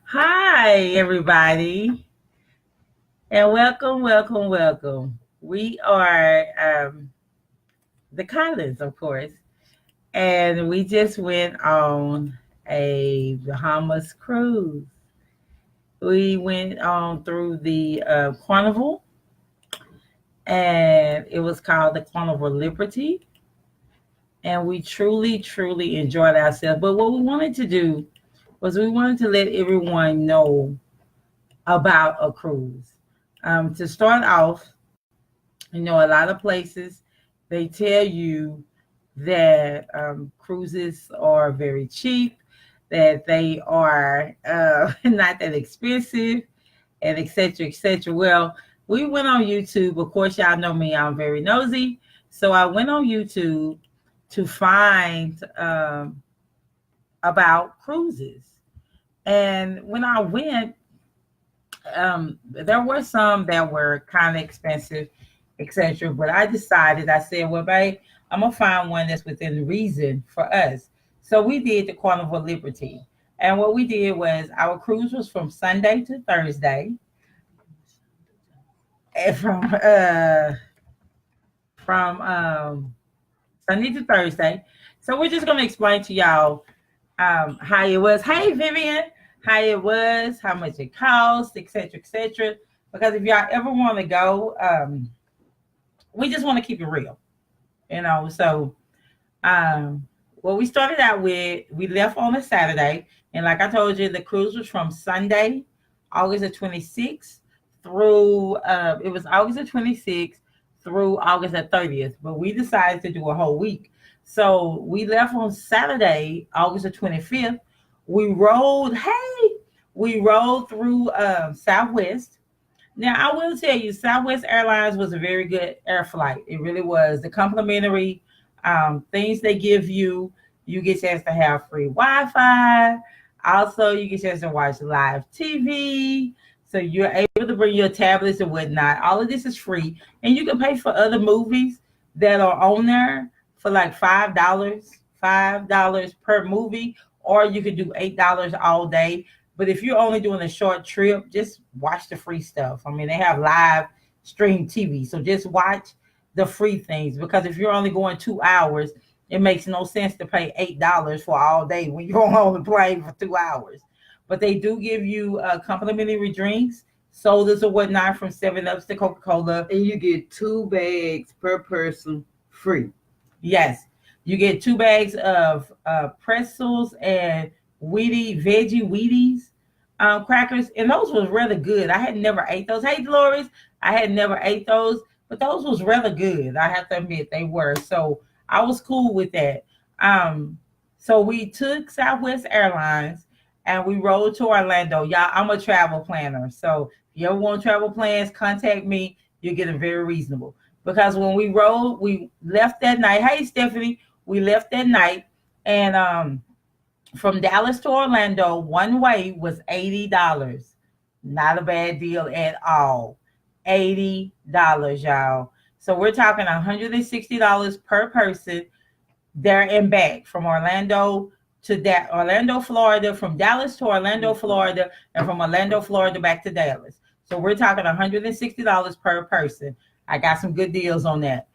Hi, everybody, and welcome. We are the Collins, of course, and we just went on a Bahamas cruise. We went on through the Carnival, and it was called the Carnival Liberty, and we truly enjoyed ourselves. But what we wanted to do was we wanted to let everyone know about a cruise. To start off, a lot of places they tell you that cruises are very cheap, that they are not that expensive, and etc. etc. Well, we went on YouTube. Of course, y'all know me; I'm very nosy, so I went on YouTube to find about cruises. And when I went, there were some that were kind of expensive, etc. But I said, well, babe, I'm gonna find one that's within reason for us. So we did the Carnival Liberty, and what we did was our cruise was from Sunday to Thursday, and from Sunday to Thursday. So we're just gonna explain to y'all how it was. Hey, Vivian, how it was, how much it cost, etc., etc. Because if y'all ever want to go, we just want to keep it real. So, what we started out with, we left on a Saturday, and like I told you, the cruise was from Sunday, August the 26th, through it was August the 26th through August the 30th. But we decided to do a whole week, so we left on Saturday, August the 25th. We rode. Hey, we rode through Southwest. Now, I will tell you, Southwest Airlines was a very good air flight. It really was. The complimentary things they give you, you get a chance to have free Wi-Fi. Also, you get a chance to watch live TV. So you're able to bring your tablets and whatnot. All of this is free. And you can pay for other movies that are on there for like $5 per movie, or you could do $8 all day. But if you're only doing a short trip, just watch the free stuff. I mean, they have live stream TV. So just watch the free things, because if you're only going 2 hours, it makes no sense to pay $8 for all day when you're on the plane for 2 hours. But they do give you complimentary drinks, sodas or whatnot, from 7 Ups to Coca-Cola. And you get 2 bags per person free. Yes, you get 2 bags of pretzels and veggie Wheaties crackers, and those was rather good. I had never ate those. Hey, Dolores, I had never ate those, but those was rather good. I have to admit they were. So I was cool with that. So we took Southwest Airlines and we rode to Orlando. Y'all, I'm a travel planner, so if you ever want travel plans, contact me. You'll get them very reasonable. Because when we rode, we left that night. Hey, Stephanie, we left that night, and from Dallas to Orlando, one way was $80. Not a bad deal at all. $80, y'all. So we're talking $160 per person there and back from Orlando to that Orlando, Florida, from Dallas to Orlando, Florida, and from Orlando, Florida back to Dallas. So we're talking $160 per person. I got some good deals on that.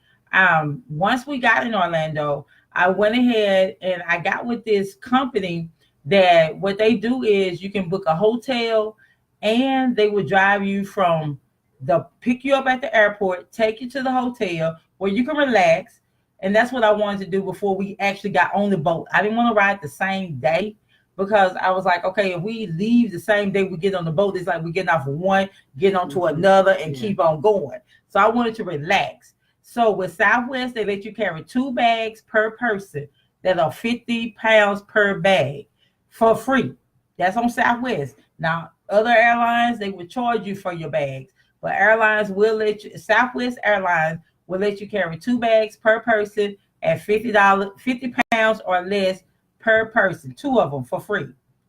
Once we got in Orlando, I went ahead and I got with this company that what they do is you can book a hotel, and they would drive you from pick you up at the airport, take you to the hotel where you can relax. And that's what I wanted to do before we actually got on the boat. I didn't want to ride the same day, because I was like, okay, if we leave the same day we get on the boat, it's like we're getting off of one, getting onto another, and keep on going. So I wanted to relax. So with Southwest, they let you carry 2 bags per person that are 50 pounds per bag for free. That's on Southwest. Now, other airlines, they would charge you for your bags, but Southwest Airlines will let you carry 2 bags per person at $50, 50 pounds or less per person, 2 of them for free.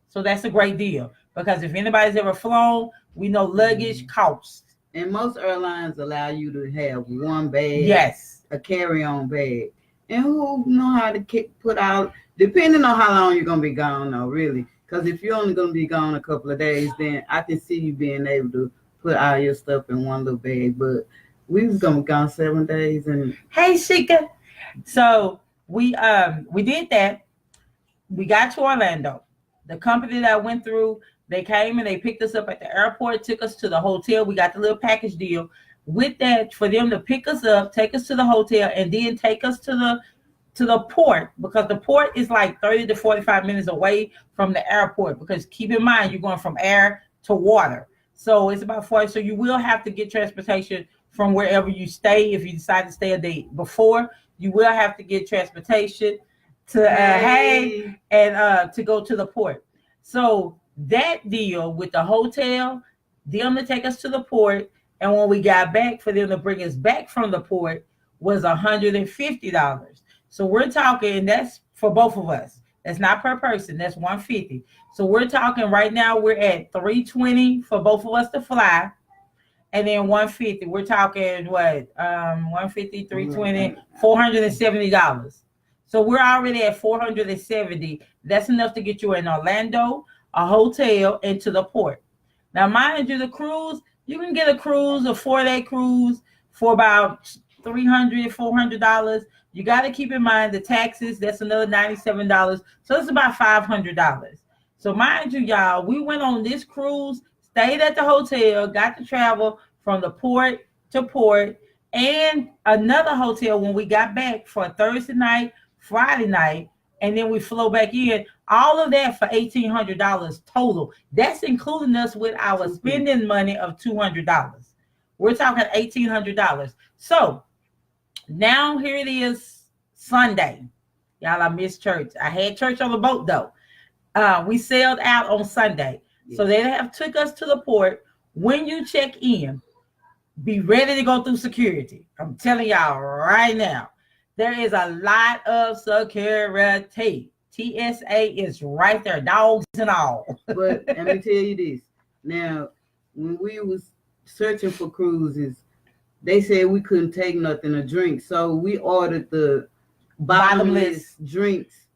So that's a great deal, because if anybody's ever flown, we know luggage costs. And most airlines allow you to have 1 bag, Yes, a carry-on bag. And who know how to put out, depending on how long you're going to be gone, though, really. Because if you're only gonna be gone a couple of days, then I can see you being able to put all your stuff in one little bag. But we was gonna be gone 7 days, and Hey, Shika. So we did that. We got to Orlando. The company that I went through, they came and they picked us up at the airport, took us to the hotel. We got the little package deal. With that, for them to pick us up, take us to the hotel, and then take us to the port, because the port is like 30 to 45 minutes away from the airport, because keep in mind you're going from air to water. So it's about 40. So you will have to get transportation from wherever you stay. If you decide to stay a day before, you will have to get transportation to and to go to the port. So that deal with the hotel, them to take us to the port, and when we got back, for them to bring us back from the port, was $150. So we're talking, that's for both of us. That's not per person. That's $150. So we're talking right now, we're at $320 for both of us to fly, and then $150. We're talking what? 150, $320, $470. So we're already at $470. That's enough to get you in Orlando, a hotel, and to the port. Now, mind you, the cruise, you can get a cruise, a 4-day cruise, for about $300, $400. You got to keep in mind the taxes. That's another $97. So it's about $500. So mind you, y'all, we went on this cruise, stayed at the hotel, got to travel from the port to port, and another hotel when we got back for a Thursday night, Friday night, and then we flew back in. All of that for $1,800 total. That's including us with our spending money of $200. We're talking $1,800. So now here it is, Sunday. Y'all, I missed church. I had church on the boat though. We sailed out on Sunday. Yes. So they have took us to the port. When you check in, be ready to go through security. I'm telling y'all right now, there is a lot of security. TSA is right there, dogs and all. But let me tell you this. Now, when we was searching for cruises, they said we couldn't take nothing to drink. So we ordered the bottomless drinks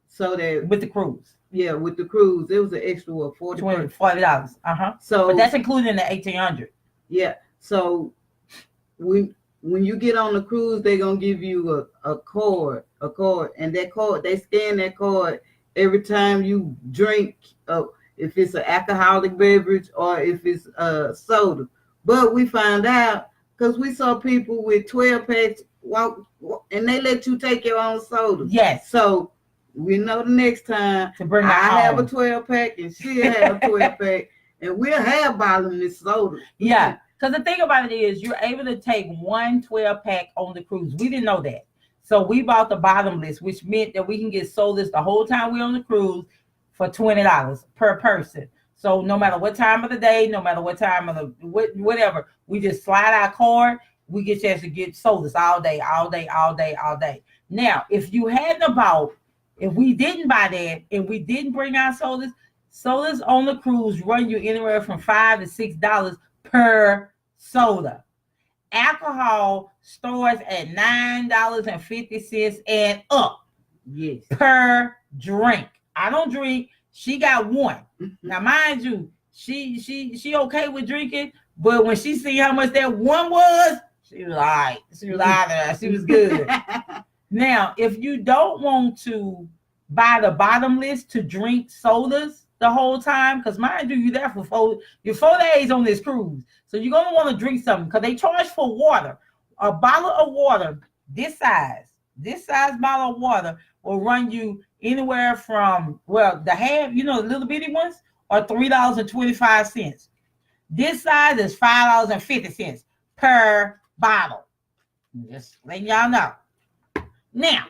so that with the cruise. Yeah, with the cruise. It was an extra what, $40. So but that's including the $1,800. Yeah. So when you get on the cruise, they're gonna give you a card, and that card, they scan that card every time you drink, if it's an alcoholic beverage or if it's soda. But we found out because we saw people with 12 packs walk, and they let you take your own soda. Yes. So we know the next time to bring I have a 12 pack and she'll have a 12 pack, and we'll have bottomless soda. Yeah. Because the thing about it is, you're able to take one 12-pack on the cruise. We didn't know that. So we bought the bottomless, which meant that we can get sodas the whole time we're on the cruise for $20 per person. So no matter what time of the day, no matter what time of the whatever, we just slide our card. We get a chance to get sodas all day, all day, all day, all day. Now, if you hadn't bought, if we didn't buy that and we didn't bring our sodas on the cruise run you anywhere from $5 to $6 per soda. Alcohol starts at $9.50 and up. Yes. Per drink. I don't drink. She got one. Now, mind you, she okay with drinking, but when she see how much that one was, she was all right. She was out there. She was good. Now, if you don't want to buy the bottomless to drink sodas the whole time, because mind you, you're there for 4 days on this cruise. So you're going to want to drink something, because they charge for water. A bottle of water this size bottle of water will run you anywhere from, well, the half, the little bitty ones are $3.25. This size is $5.50 per bottle. Just letting y'all know. Now,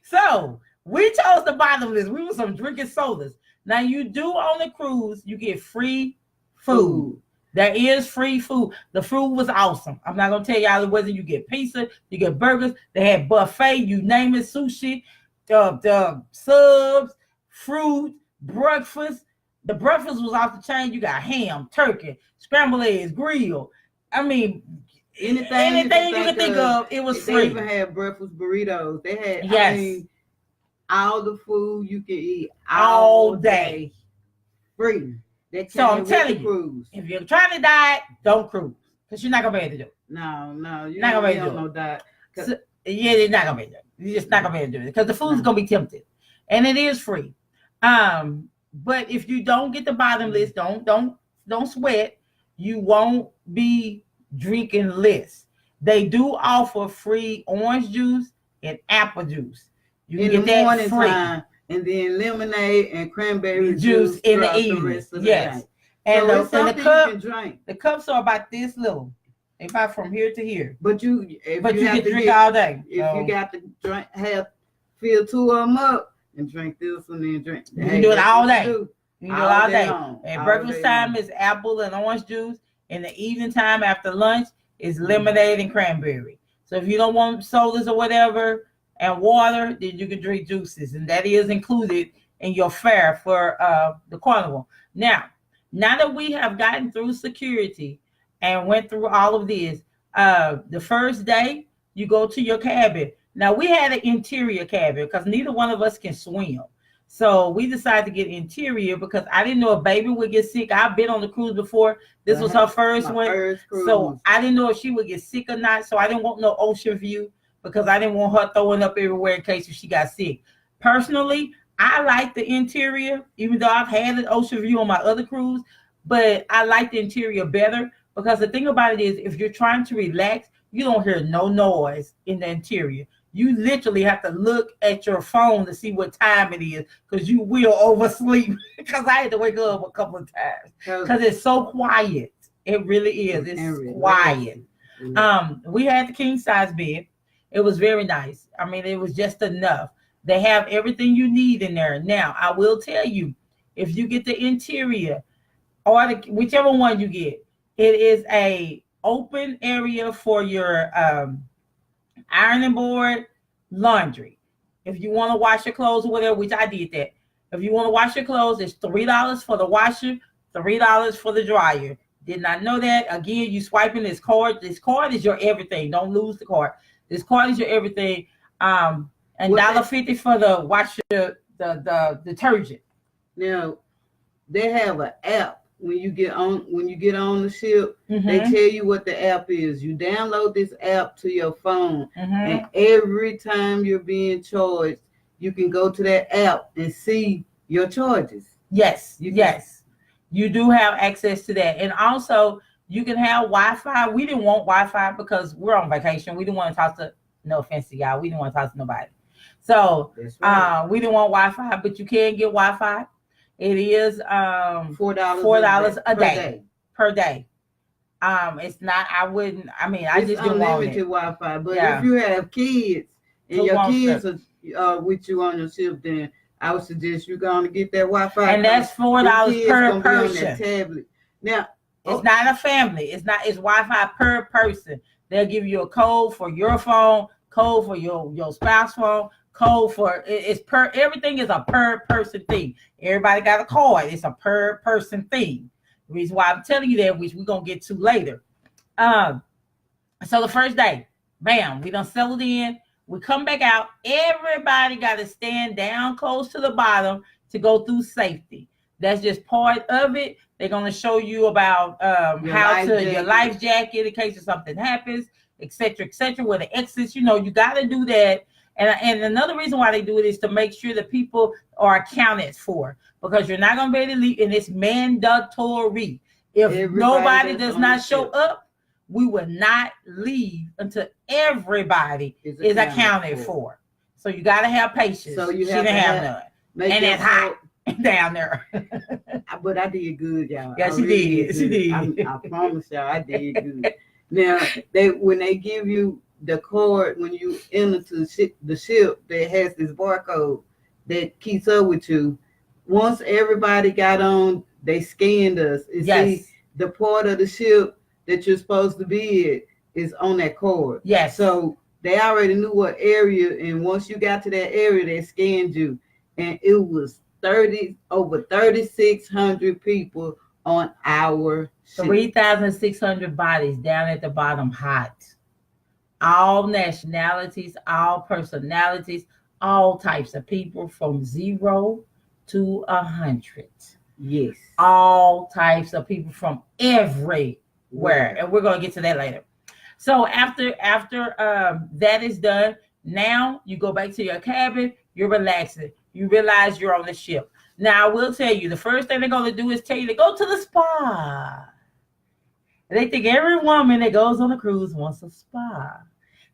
so we chose the bottomless. We were some drinking sodas. Now you do on the cruise, you get free food. There is free food. The food was awesome. I'm not gonna tell y'all it wasn't. You get pizza, you get burgers. They had buffet, you name it, sushi, the subs, fruit, breakfast. The breakfast was off the chain. You got ham, turkey, scrambled eggs, grill. I mean, anything you can think of, it was free. They even had breakfast burritos. They had, yes. all the food you can eat all day. free. That So I'm came with telling the you, cruise. if you're trying to diet, don't cruise because you're not gonna be able to do it. No, You're you not gonna be don't able to do no it. diet. So, yeah, you're not gonna be able to do it. You're just not gonna be able to do it because the food's gonna be tempted, and it is free. But if you don't get the bottomless, don't sweat. You won't be drinking less. They do offer free orange juice and apple juice. You can in get the that morning free. time, and then lemonade and cranberry Juice in the throughout evening. the rest of the Yes. day. And So it's the something cup, you can drink. the cups are about this little, about from here to here. But you can drink all day. If you got to drink, fill two of them up and drink this one, then drink. You can do it all day. You can do it all day. Long, At all breakfast day time long. is apple and orange juice. In the evening time after lunch is lemonade and cranberry. So if you don't want sodas or whatever and water, then you can drink juices, and that is included in your fare for the carnival. Now that we have gotten through security and went through all of this, the first day you go to your cabin. Now we had an interior cabin because neither one of us can swim. So we decided to get interior because I didn't know if baby would get sick. I've been on the cruise before. This was her first one. So I didn't know if she would get sick or not. So I didn't want no ocean view because I didn't want her throwing up everywhere in case if she got sick. Personally, I like the interior, even though I've had an ocean view on my other cruise, but I like the interior better because the thing about it is if you're trying to relax, you don't hear no noise in the interior. You literally have to look at your phone to see what time it is because you will oversleep. Because I had to wake up a couple of times because it's so quiet. It really is. It's quiet. We had the king size bed. It was very nice. I mean, it was just enough. They have everything you need in there. Now, I will tell you, if you get the interior or whichever one you get, it is a open area for your ironing board, laundry. If you want to wash your clothes or whatever, which I did that. If you want to wash your clothes, it's $3 for the washer, $3 for the dryer. Did not know that. Again, you swiping this card. This card is your everything. Don't lose the card. This card is your everything. And $1.50 for the washer, the detergent. Now, they have an app. When you get on the ship, they tell you what the app is. You download this app to your phone, and every time you're being charged, you can go to that app and see your charges. Yes, you do have access to that, and also you can have Wi-Fi. We didn't want Wi-Fi because we're on vacation. We didn't want to talk to. No offense to y'all, we didn't want to talk to nobody. So we didn't want Wi-Fi, but you can get Wi-Fi. It is $4 a day per day. It's not. I just didn't want it. Unlimited Wi-Fi, but if you have kids and your kids are with you on your ship, then I would suggest you're going to get that Wi-Fi. And that's $4 per person. On that tablet. Now it's not a family. It's Wi-Fi per person. They'll give you a code for your phone, code for your spouse phone. Code for it's per everything is a per person thing. Everybody got a card. It's a per person thing. The reason why I'm telling you that, which we're gonna get to later. So the first day, bam, we done settled in. We come back out. Everybody got to stand down close to the bottom to go through safety. That's just part of it. They're gonna show you about your life jacket in case if something happens, etc., where the exits. You got to do that. And another reason why they do it is to make sure that people are accounted for, because you're not going to be able to leave, and it's mandatory. If nobody does not show up, we will not leave until everybody is accounted for. So you got to have patience. So she didn't have none. And it's hot down there. But I did good, y'all. Yeah, she did. She did. I promise y'all, I did good. Now, when they give you the card when you enter the ship that has this barcode that keeps up with you. Once everybody got on, they scanned us. See, the part of the ship that you're supposed to be at is on that card. Yes. So they already knew what area, and once you got to that area, they scanned you, and it was over 3,600 people on our ship. 3,600 bodies down at the bottom, hot. All nationalities, all personalities, all types of people from 0 to 100. Yes. All types of people from everywhere, Where? and we're gonna get to that later. So after that is done, now you go back to your cabin. You're relaxing. You realize you're on the ship. Now I will tell you, the first thing they're gonna do is tell you to go to the spa. They think every woman that goes on a cruise wants a spa.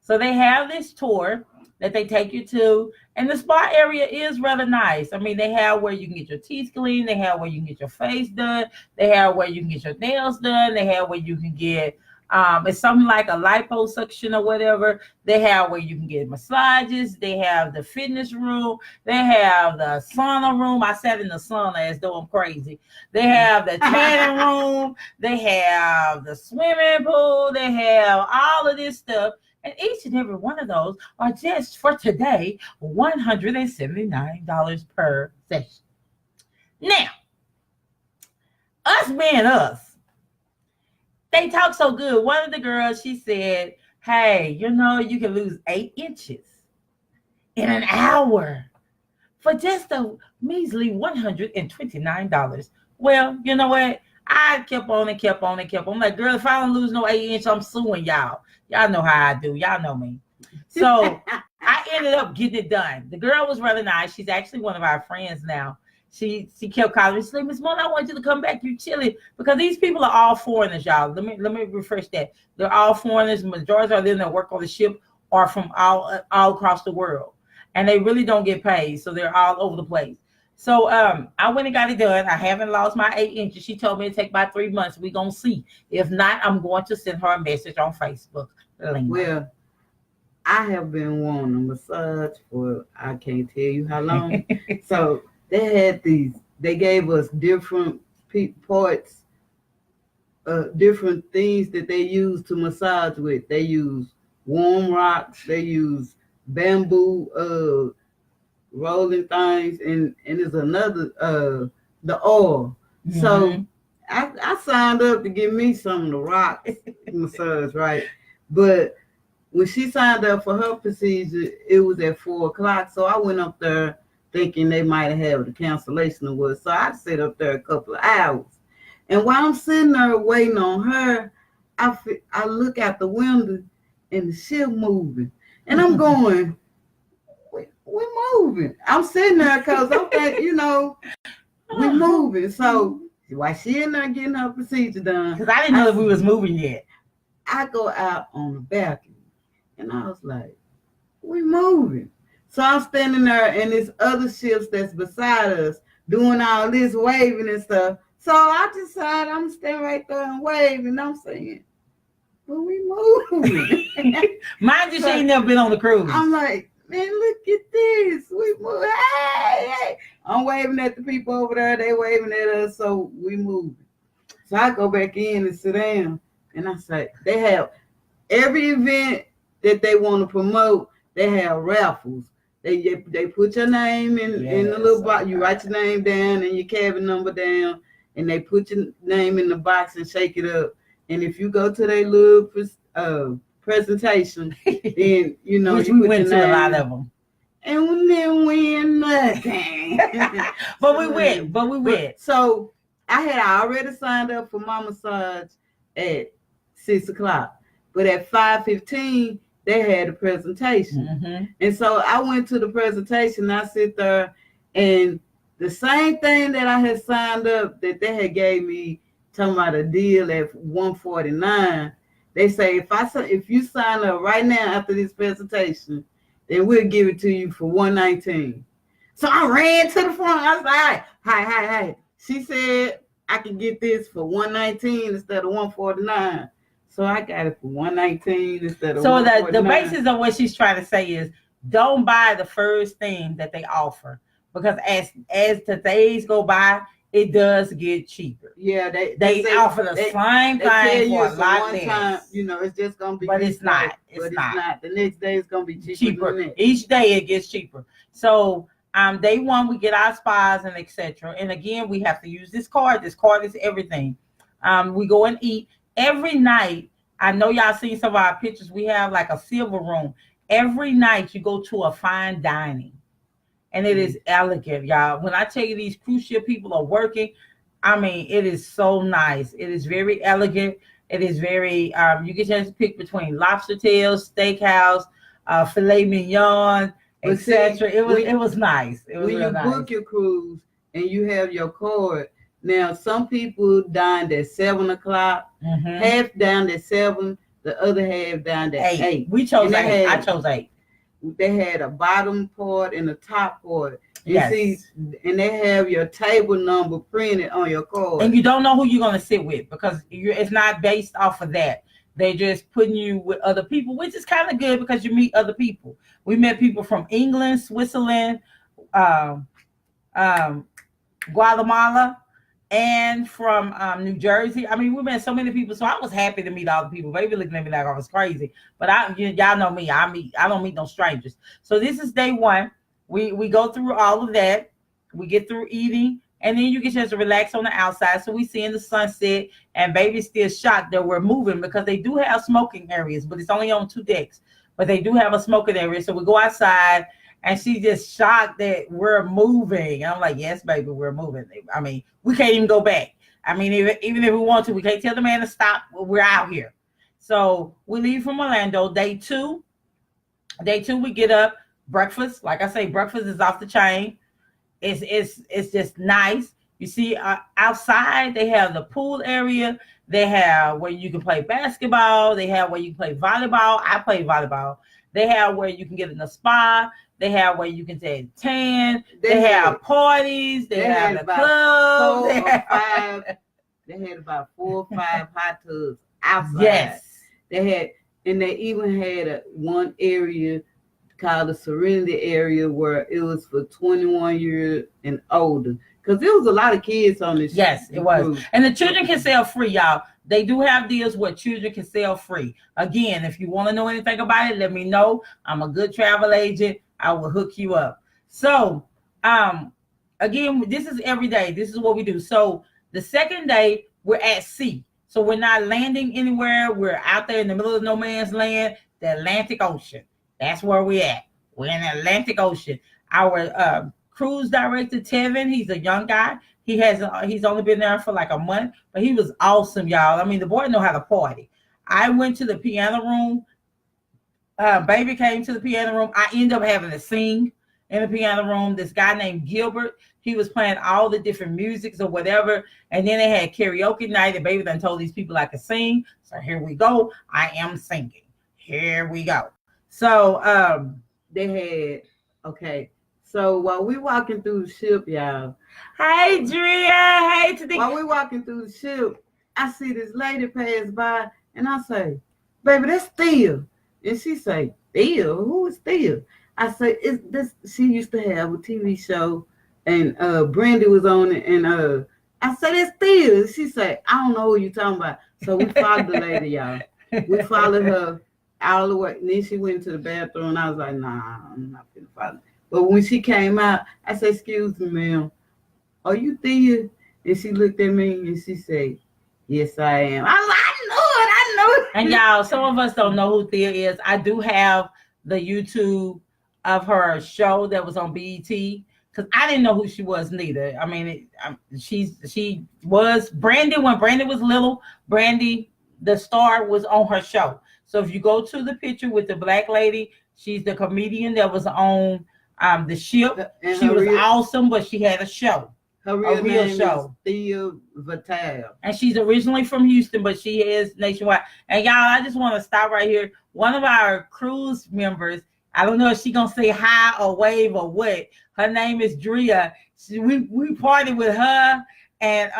So they have this tour that they take you to, and the spa area is rather nice. I mean, they have where you can get your teeth cleaned, they have where you can get your face done, they have where you can get your nails done, they have where you can get it's something like a liposuction or whatever. They have where you can get massages. They have the fitness room. They have the sauna room. I sat in the sauna as though I'm crazy. They have the tanning room. They have the swimming pool. They have all of this stuff. And each and every one of those are just for today $179 per session. Now, us being us, they talk so good. One of the girls, she said, hey, you know, you can lose 8 inches in an hour for just a measly $129. Well, you know what? I kept on and kept on and kept on. I'm like, girl, if I don't lose no 8 inch, I'm suing y'all. Y'all know how I do. Y'all know me. So I ended up getting it done. The girl was really nice. She's actually one of our friends now. She kept calling me. She's like, Miss Mona, I want you to come back. You chilling because these people are all foreigners, y'all. Let me refresh that. They're all foreigners. Majority of them that work on the ship are from all across the world, and they really don't get paid, so they're all over the place. So I went and got it done. I haven't lost my 8 inches. She told me to take about 3 months. We gonna see. If not, I'm going to send her a message on Facebook. Well, I have been wanting a massage for I can't tell you how long. So they had these. They gave us different parts, different things that they use to massage with. They use warm rocks. They use bamboo rolling things, and there's another the oil. Mm-hmm. So I signed up to give me some of the rocks massage, right? But when she signed up for her procedure, it was at 4:00. So I went up there thinking they might have had the cancellation or what. So I sat up there a couple of hours. And while I'm sitting there waiting on her, I look out the window and the ship moving. And I'm going, we're moving. I'm sitting there because I'm thinking, we're moving. So while she in there getting her procedure done. Because I didn't know if we was moving yet. I go out on the balcony. And I was like, we're moving. So I'm standing there and there's other ships that's beside us doing all this waving and stuff. So I decided I'm standing right there and waving. And I'm saying, but we moving. Mind you, she ain't never been on the cruise. I'm like, man, look at this. We move. Hey. I'm waving at the people over there. They waving at us. So we moving. So I go back in and sit down. And I say, they have every event that they want to promote, they have raffles. They put your name in the little box. You write your name down and your cabin number down, and they put your name in the box and shake it up. And if you go to their little presentation, then which you we went to a lot of them, and we didn't win nothing. but we went. So I had already signed up for my massage at 6:00, but at 5:15. They had a presentation. Mm-hmm. And so I went to the presentation. I sit there and the same thing that I had signed up that they had gave me, talking about a deal at $149. They say, if you sign up right now after this presentation, then we'll give it to you for $119. So I ran to the front. I was like, hi. She said I can get this for $119 instead of $149. So I got it for $119 instead of $149. So the basis of what she's trying to say is don't buy the first thing that they offer, because as the days go by, it does get cheaper. Yeah, they offer the same thing for a lot less. It's just gonna be. But it's not. It's not. The next day is gonna be cheaper. Each day it gets cheaper. So day one we get our spas and etc. And again, we have to use this card. This card is everything. We go and eat. Every night, I know y'all seen some of our pictures. We have like a silver room. every night you go to a fine dining, and it is elegant, y'all. When I tell you these cruise ship people are working, I mean, it is so nice. It is very elegant. It is very, you get a chance to pick between lobster tails, steakhouse, filet mignon, But see, etc. It was nice. It was when real you nice. book your cruise and you have your card, now some people dined at 7 o'clock, half dined at 7, the other half dined at 8. We chose 8. I chose 8. They had a bottom part and a top part. And Yes. see, and they have your table number printed on your card. And you don't know who you're going to sit with, because it's not based off of that. They're just putting you with other people, which is kind of good because you meet other people. We met people from England, Switzerland, Guatemala, and from New Jersey. I mean, we met so many people, so I was happy to meet all the people. Baby looking at me like I was crazy, but y'all know me. I don't meet no strangers. So this is day 1. We go through all of that. We get through eating, and then you get a chance to relax on the outside. So we see in the sunset, and baby's still shocked that we're moving, because they do have smoking areas, but it's only on 2 decks. But they do have a smoking area. So we go outside, and she's just shocked that we're moving. And I'm like, yes, baby, we're moving. I mean, we can't even go back. I mean, even if we want to, we can't tell the man to stop. We're out here. So we leave from Orlando. Day 2, we get up, breakfast. Like I say, breakfast is off the chain. It's just nice. You see, outside they have the pool area. They have where you can play basketball. They have where you can play volleyball. I play volleyball. They have where you can get in the spa. They have where you can take tan. They have parties. They have the clubs. They had about 4 or 5 hot tubs outside. Yes. They even had one area called the Serenity area, where it was for 21 years and older, because there was a lot of kids on this. Yes, it was. And the children can sell free, y'all. They do have deals where children can sell free. Again, if you want to know anything about it, let me know. I'm a good travel agent. I will hook you up. So, again, this is every day. This is what we do. So the second day, we're at sea. So we're not landing anywhere. We're out there in the middle of no man's land, the Atlantic Ocean. That's where we're at. We're in the Atlantic Ocean. Our cruise director, Tevin, he's a young guy. He's only been there for like a month, but he was awesome, y'all. I mean, the boy know how to party. I went to the piano room. Baby came to the piano room. I ended up having to sing in the piano room. This guy named Gilbert, he was playing all the different musics or whatever. And then they had karaoke night, and baby done told these people I could sing. So here we go. I am singing. Here we go. So they had, okay. So while we walking through the ship, y'all. Hey, Drea. Hey, today. While we walking through the ship, I see this lady pass by, and I say, baby, that's Thea. And she say, Thea? Who is Thea? I say, it's this. She used to have a TV show, and Brandy was on it, and I say, that's Thea. She say, I don't know who you talking about. So we followed the lady, y'all. We followed her all the way. And then she went to the bathroom, and I was like, nah, I'm not gonna follow. But when she came out, I said, excuse me, ma'am, are you Thea? And she looked at me and she said, yes, I am. I was like, I know it. And y'all, some of us don't know who Thea is. I do have the YouTube of her show that was on BET, because I didn't know who she was neither. I mean, she was Brandy when Brandy was little. Brandy, the star, was on her show. So if you go to the picture with the black lady, she's the comedian that was on the ship. And she was awesome, but she had a show. Her real name is Thea Vitale. And she's originally from Houston, but she is nationwide. And y'all, I just want to stop right here. One of our cruise members, I don't know if she's going to say hi or wave or what. Her name is Drea. We partied with her and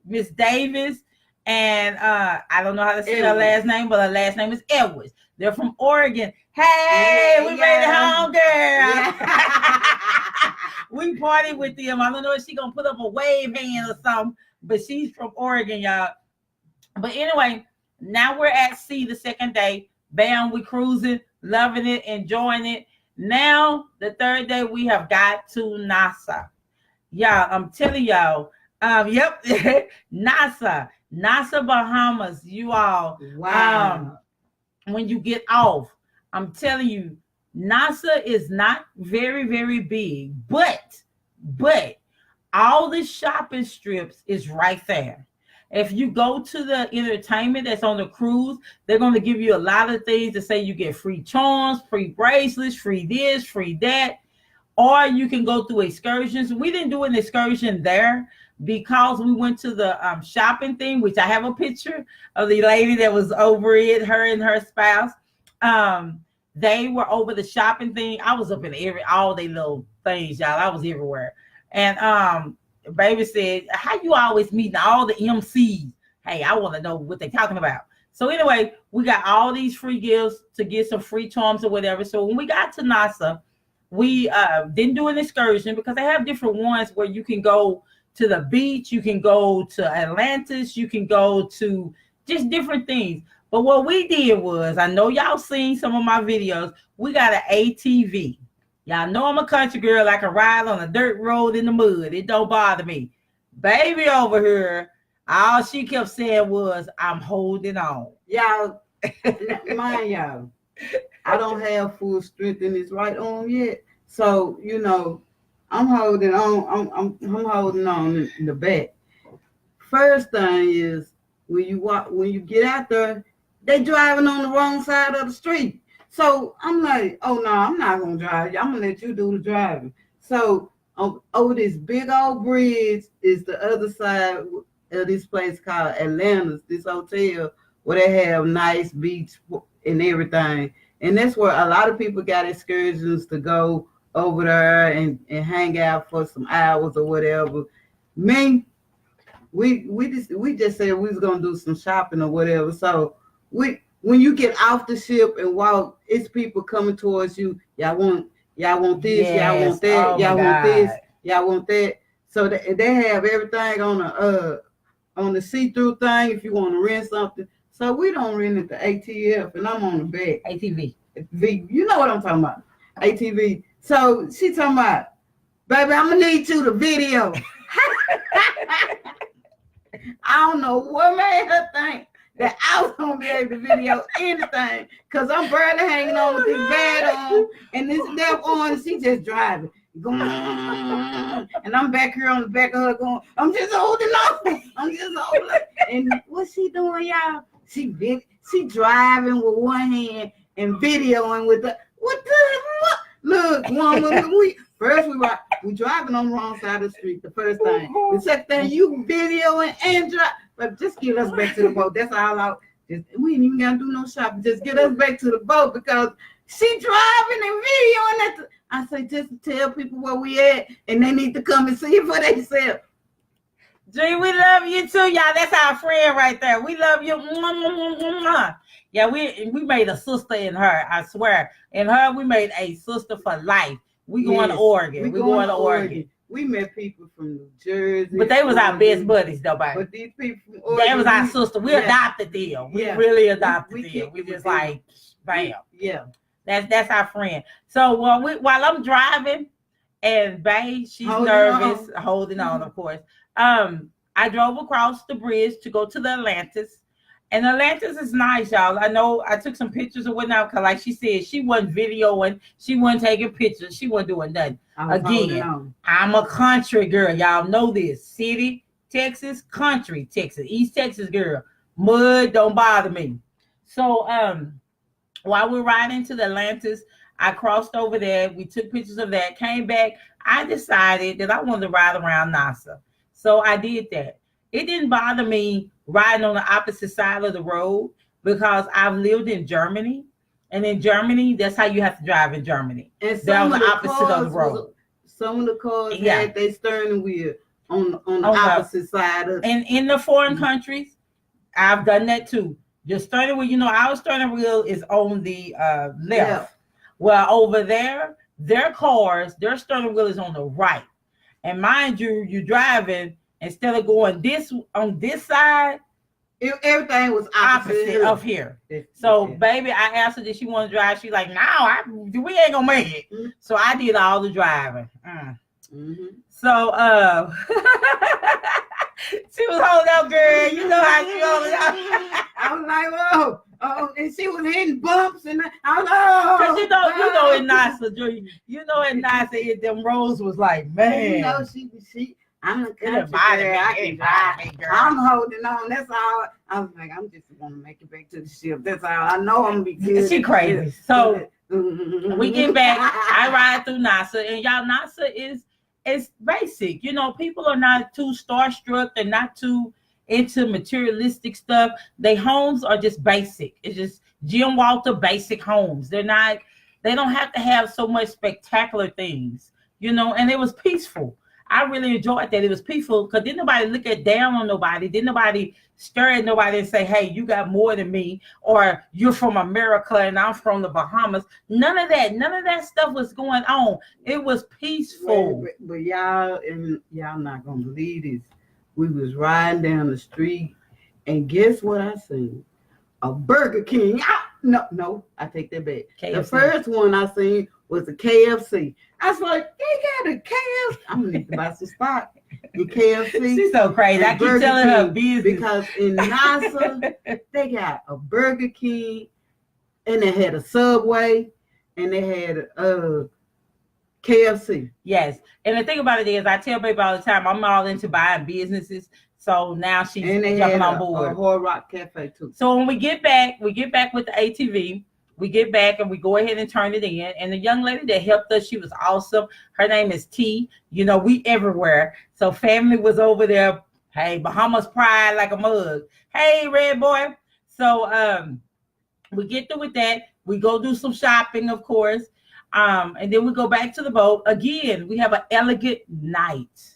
Miss Davis. And I don't know how to say her last name, but her last name is Edwards. They're from Oregon. Hey, we made it home, girl. Yeah. We partied with them. I don't know if she's going to put up a wave hand or something, but she's from Oregon, y'all. But anyway, now we're at sea the second day. Bam, we cruising, loving it, enjoying it. Now, the third day, we have got to Nassau. Y'all, I'm telling y'all, Nassau, Bahamas, you all. Wow. when you get off. I'm telling you, NASA is not very, very big, but all the shopping strips is right there. If you go to the entertainment that's on the cruise, they're going to give you a lot of things to say you get free charms, free bracelets, free this, free that, or you can go through excursions. We didn't do an excursion there because we went to the shopping thing, which I have a picture of the lady that was over it, her and her spouse. They were over the shopping thing. I was up in all they little things, y'all. I was everywhere. And baby said, how you always meeting all the MCs? Hey, I want to know what they're talking about. So anyway, we got all these free gifts to get some free charms or whatever. So when we got to Nassau, we didn't do an excursion because they have different ones where you can go to the beach, you can go to Atlantis, you can go to just different things. But what we did was, I know y'all seen some of my videos, we got an ATV. Y'all know I'm a country girl. I can ride on a dirt road in the mud. It don't bother me. Baby over here, all she kept saying was, I'm holding on. Y'all, mind y'all, I don't have full strength in this right arm yet. So, I'm holding on. I'm holding on in the back. First thing is when you get out there, they driving on the wrong side of the street. So I'm like, oh no, I'm not gonna drive. I'm gonna let you do the driving. So over this big old bridge is the other side of this place called Atlantis, this hotel where they have nice beach and everything. And that's where a lot of people got excursions to go over there and hang out for some hours or whatever. Me, we just said we was gonna do some shopping or whatever. So when you get off the ship and walk, it's people coming towards you. Y'all want this, yes. Y'all want that, y'all want this, y'all want that. So they have everything on the see-through thing if you want to rent something. So we don't rent at the ATF, and I'm on the back. ATV. You know what I'm talking about. ATV. So she talking about, baby, I'm gonna need you to video. I don't know what made her think that I was gonna be able to video anything, cause I'm barely hanging on with this bad on and this left on. She just driving, going, and I'm back here on the back of her going, I'm just holding on. I'm just holding. And what's she doing, y'all? She driving with one hand and videoing with the what? Look, woman, we driving on the wrong side of the street. The first thing, the second thing, you videoing and drive. But just get us back to the boat. That's all we ain't even gotta do no shopping. Just get us back to the boat because she driving and videoing. I say just tell people where we at, and they need to come and see it for themselves. Gee, we love you too, y'all. That's our friend right there. We love you. Yeah, we made a sister in her. I swear, in her we made a sister for life. We going to Oregon. We going to Oregon. We met people from New Jersey. But they was our best buddies, though, baby. But these people from Oregon. They was our sister. We adopted them. We really adopted them. We just like, bam. Yeah. That's our friend. So while I'm driving, and babe, she's nervous, holding on, of course. I drove across the bridge to go to the Atlantis. And Atlantis is nice, y'all. I know I took some pictures and whatnot, because like she said, she wasn't videoing, she wasn't taking pictures, she wasn't doing nothing. Again, I'm a country girl. Y'all know this. City, Texas, country, Texas, East Texas girl. Mud don't bother me. So while we're riding to the Atlantis, I crossed over there. We took pictures of that, came back. I decided that I wanted to ride around Nassau. So I did that. It didn't bother me riding on the opposite side of the road because I've lived in Germany. And in Germany, that's how you have to drive in Germany. And they're on the opposite of the road. Some of the cars had their steering wheel on the opposite side of. And in the foreign countries, I've done that too. Your steering wheel, our steering wheel is on the left. Yeah. Well, over there, their steering wheel is on the right. And mind you, you're driving, instead of going on this side, everything was opposite of here. So, baby, I asked her that she wanted to drive. She's like, no, we ain't gonna make it. Mm-hmm. So I did all the driving. Mm-hmm. So, she was holding up, girl. You know how she holding up. I was like, whoa, Oh, and she was hitting bumps and oh, Cause you know in Nassau, in Nassau, them roads was like, man. You know, she I'm a country girl. I can drive. I'm holding on. That's all. I was like, I'm just gonna make it back to the ship. That's all. I know I'm gonna be good. She crazy. So we get back. I ride through Nassau, and y'all, Nassau is basic. You know, people are not too starstruck. They're not too into materialistic stuff. Their homes are just basic. It's just Jim Walter basic homes. They don't have to have so much spectacular things, you know, and it was peaceful. I really enjoyed that. It was peaceful because didn't nobody look down on nobody. Didn't nobody stare at nobody and say, hey, you got more than me, or you're from America and I'm from the Bahamas. None of that stuff was going on. It was peaceful. But y'all not gonna believe this. We was riding down the street and guess what I seen? A Burger King. No, I take that back. KFC. The first one I seen was a KFC. I was like, they got a KFC. I'm gonna need to buy some stock in KFC. She's so crazy. I keep telling her business. Because in Nassau, they got a Burger King, and they had a Subway, and they had a KFC. Yes. And the thing about it is, I tell baby all the time, I'm all into buying businesses. So now she's jumping on board. A Hard Rock Cafe too. So when we get back with the ATV. We get back and we go ahead and turn it in. And the young lady that helped us, she was awesome. Her name is T. You know, we everywhere. So family was over there. Hey, Bahamas pride like a mug. Hey, red boy. So we get through with that. We go do some shopping, of course. And then we go back to the boat. Again, we have an elegant night.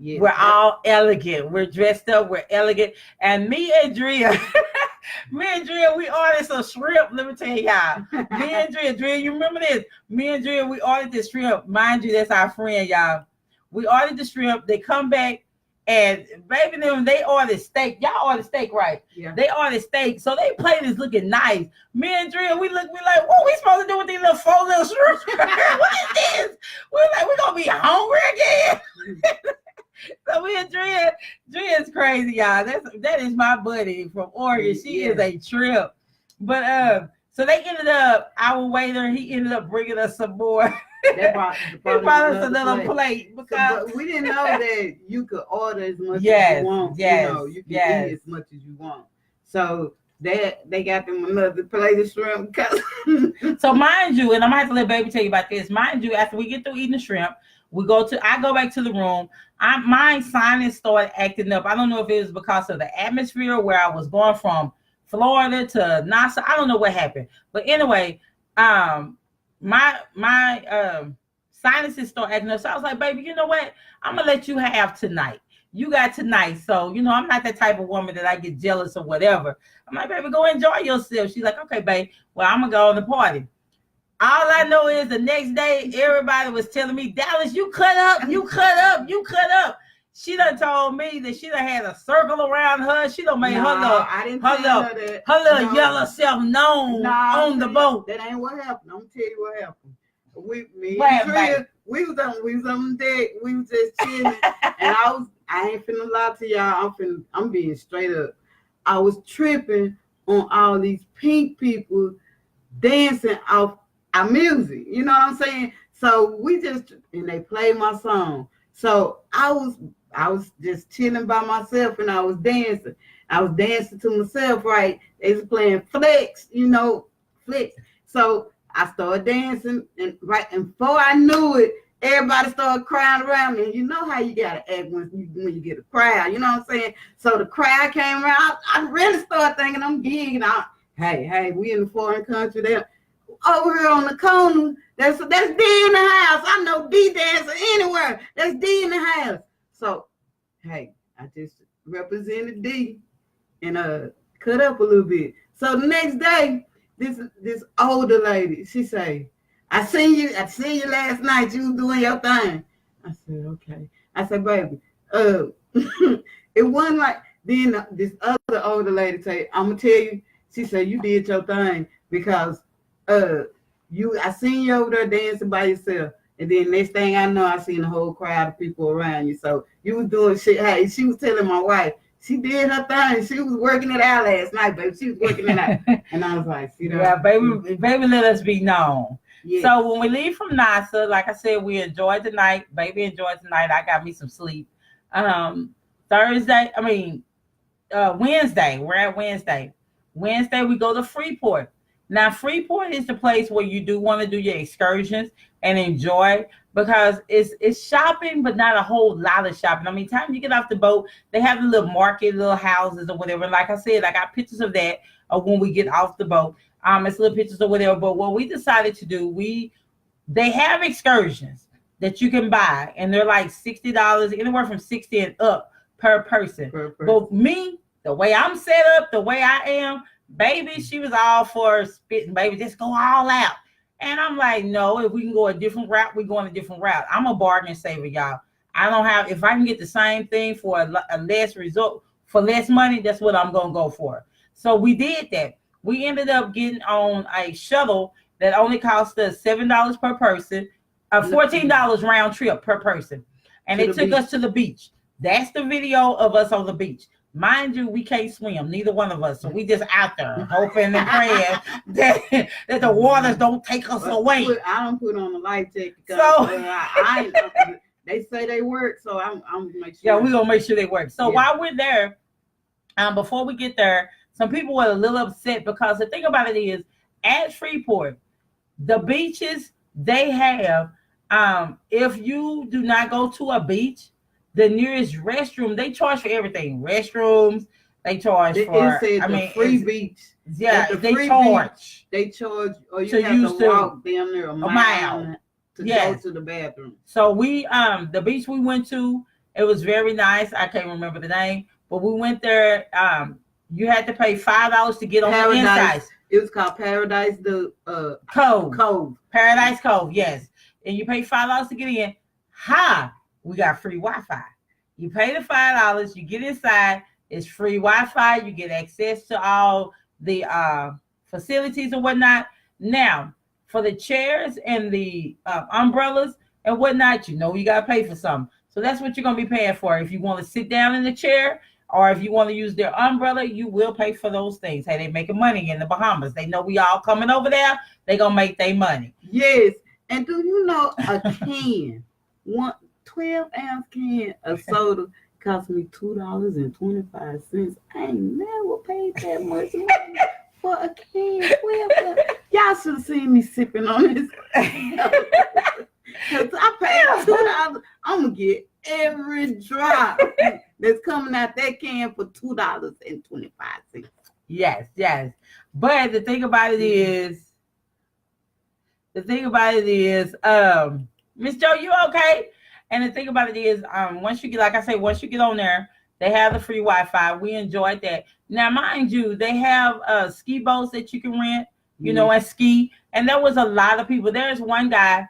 Yes, we're all elegant. We're dressed up. We're elegant. And me and Drea, we ordered some shrimp. Let me tell y'all. Me and Drea, you remember this? Me and Drea, we ordered the shrimp. Mind you, that's our friend, y'all. We ordered the shrimp. They come back, and baby, them they ordered steak. Y'all ordered steak, right? Yeah. They ordered steak, so they plate is looking nice. Me and Drea, we like, what we supposed to do with these four little shrimp? What is this? We're like, we're gonna be hungry again. So me and Drea is crazy, y'all. That is my buddy from Oregon. She is a trip. But so they ended up, our waiter, he ended up bringing us some more. He brought us another plate because we didn't know that you could order as much as you want. Yes, you know, you can eat as much as you want. So they got them another plate of shrimp. So mind you, and I'm gonna have to let baby tell you about this. Mind you, after we get through eating the shrimp, I go back to the room. My sinus started acting up. I don't know if it was because of the atmosphere where I was going from Florida to Nassau. I don't know what happened. But anyway, my sinuses started acting up. So I was like, baby, you know what? I'm going to let you have tonight. You got tonight. So, you know, I'm not that type of woman that I get jealous or whatever. I'm like, baby, go enjoy yourself. She's like, okay, babe. Well, I'm going to go on the party. All I know is the next day, everybody was telling me, Dallas, you cut up. She done told me that she done had a circle around her. She done made her little yellow self known on the boat. That ain't what happened. I'm gonna tell you what happened. We was on the deck. We was just chilling, and I ain't finna lie to y'all. I'm being straight up. I was tripping on all these pink people dancing off our music, you know what I'm saying? So and they played my song. So I was just chilling by myself and I was dancing. I was dancing to myself, right? They was playing flex, flex. So I started dancing and before I knew it, everybody started crying around me. And you know how you gotta act when you get a crowd, you know what I'm saying? So the crowd came around. I really started thinking I'm big and hey, we in a foreign country there. Over here on the corner, that's D in the house. I know D dancer anywhere. That's D in the house. So, hey, I just represented D and cut up a little bit. So the next day, this older lady, she say, I seen you last night. You was doing your thing. I said, okay. I said, baby, it wasn't like. Then this other older lady say, I'm gonna tell you. She said, you did your thing because I seen you over there dancing by yourself, and then next thing I know, I seen a whole crowd of people around you. So you was doing shit. Hey, she was telling my wife, She did her thing. She was working it out last night, baby. She was working it out. And I was like, see that? Yeah, baby, let us be known. Yes. So when we leave from Nassau, like I said, we enjoyed the night. Baby enjoyed the night. I got me some sleep. Wednesday, we're at Wednesday. Wednesday, we go to Freeport. Now, Freeport is the place where you do want to do your excursions and enjoy, because it's shopping, but not a whole lot of shopping. I mean, time you get off the boat, they have the little market, little houses or whatever. Like I said, I got pictures of that when we get off the boat. It's little pictures or whatever. But what we decided to do, they have excursions that you can buy, and they're like $60, anywhere from 60 and up per person. But me, the way I'm set up, the way I am, baby, she was all for spitting, baby, just go all out. And I'm like, no, if we can go a different route, we're going a different route. I'm a bargain saver, y'all. I don't have, if I can get the same thing for a less result, for less money, that's what I'm going to go for. So we did that. We ended up getting on a shuttle that only cost us $7 per person, $14 round trip per person. And it took us to the beach. That's the video of us on the beach. Mind you, we can't swim, neither one of us. So we just out there hoping and praying that the waters don't take us away. I don't put on a life jacket. So they say they work, so I'm gonna make sure. Yeah, we're gonna make sure they work. So while we're there, before we get there, some people were a little upset because the thing about it is, at Freeport, the beaches they have, if you do not go to a beach, the nearest restroom, they charge for everything. Restrooms, they charge for. Free beach. Yeah, they charge. They charge, or you have to walk down there a mile to go to the bathroom. So we, the beach we went to, it was very nice. I can't remember the name, but we went there. You had to pay $5 to get on the inside. It was called Paradise Cove. Paradise Cove, yes. And you pay $5 to get in. We got free Wi-Fi. You pay the $5, you get inside, it's free Wi-Fi, you get access to all the facilities and whatnot. Now, for the chairs and the umbrellas and whatnot, you got to pay for some. So that's what you're going to be paying for. If you want to sit down in the chair, or if you want to use their umbrella, you will pay for those things. Hey, they making money in the Bahamas. They know we all coming over there. They going to make their money. Yes. And do you know a can, 12-ounce can of soda cost me $2.25. I ain't never paid that much money for a can. Y'all should have seen me sipping on this. Because I paid $2. I'm going to get every drop that's coming out that can for $2.25. Yes. But the thing about it is, Miss Joe, you okay? And the thing about it is, once you get on there, they have the free Wi-Fi. We enjoyed that. Now, mind you, they have ski boats that you can rent, and ski. And there was a lot of people. There's one guy,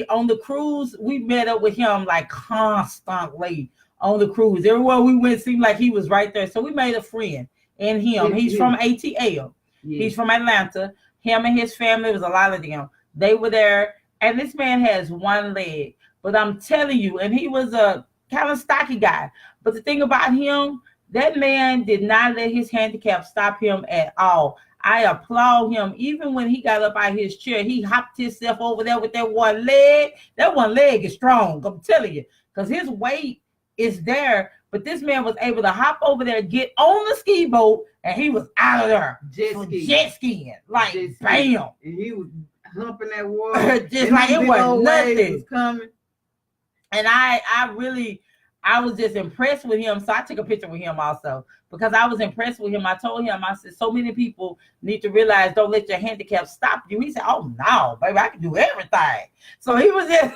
on the cruise, we met up with him like constantly on the cruise. Everywhere we went seemed like he was right there. So we made a friend in him. He's from ATL. He's from Atlanta. Him and his family, was a lot of them. They were there. And this man has one leg. But I'm telling you, and he was a kind of stocky guy. But the thing about him, that man did not let his handicap stop him at all. I applaud him. Even when he got up out of his chair, he hopped himself over there with that one leg. That one leg is strong, I'm telling you. Because his weight is there. But this man was able to hop over there, get on the ski boat, and he was out of there. Jet skiing. Like, bam. And he was humping that water. Just like it was nothing. Was coming. And I was just impressed with him. So I took a picture with him also because I was impressed with him. I told him, I said, so many people need to realize, don't let your handicap stop you. He said, oh no, baby, I can do everything. So he was just,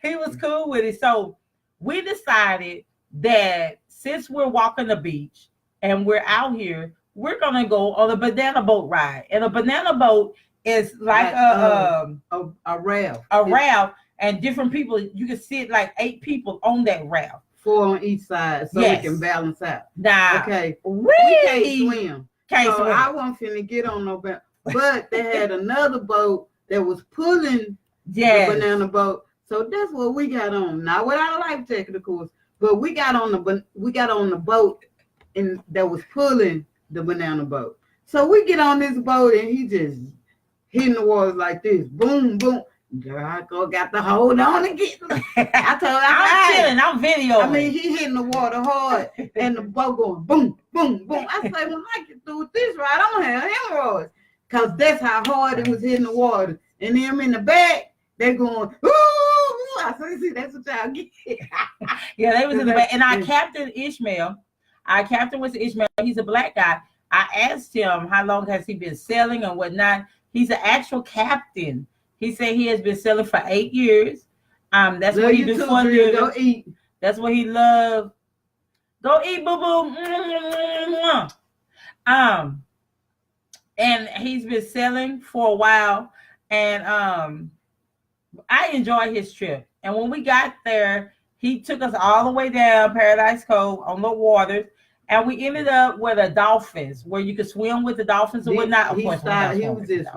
he was cool with it. So we decided that since we're walking the beach and we're out here, we're going to go on a banana boat ride. And a banana boat is like a raft. A raft. And different people, you can sit like 8 people on that raft. 4 on each side, so we can balance out. Nah, okay. We can't swim. So I wasn't finna get on no boat. But they had another boat that was pulling the banana boat. So that's what we got on. Not without a life jacket, of course. But we got on the boat and that was pulling the banana boat. So we get on this boat and he just hitting the water like this, boom, boom. Girl, I got to hold on again. I told her, I'm videoing. I mean, he hitting the water hard and the boat going boom, boom, boom. I say, when I get through with this ride, I'm gonna have hemorrhoids. Cause that's how hard it was hitting the water. And them in the back, they going, ooh. I said, see, that's what y'all get. Yeah, they was in the back. And our captain was Ishmael. He's a black guy. I asked him how long has he been selling and whatnot. He's an actual captain. He said he has been selling for 8 years. That's what he do for a living. Go eat. That's what he loved. Go eat, boo boo. And he's been selling for a while. And I enjoyed his trip. And when we got there, he took us all the way down Paradise Cove on the waters. And we ended up with the dolphins, where you could swim with the dolphins and whatnot. Of course, he was just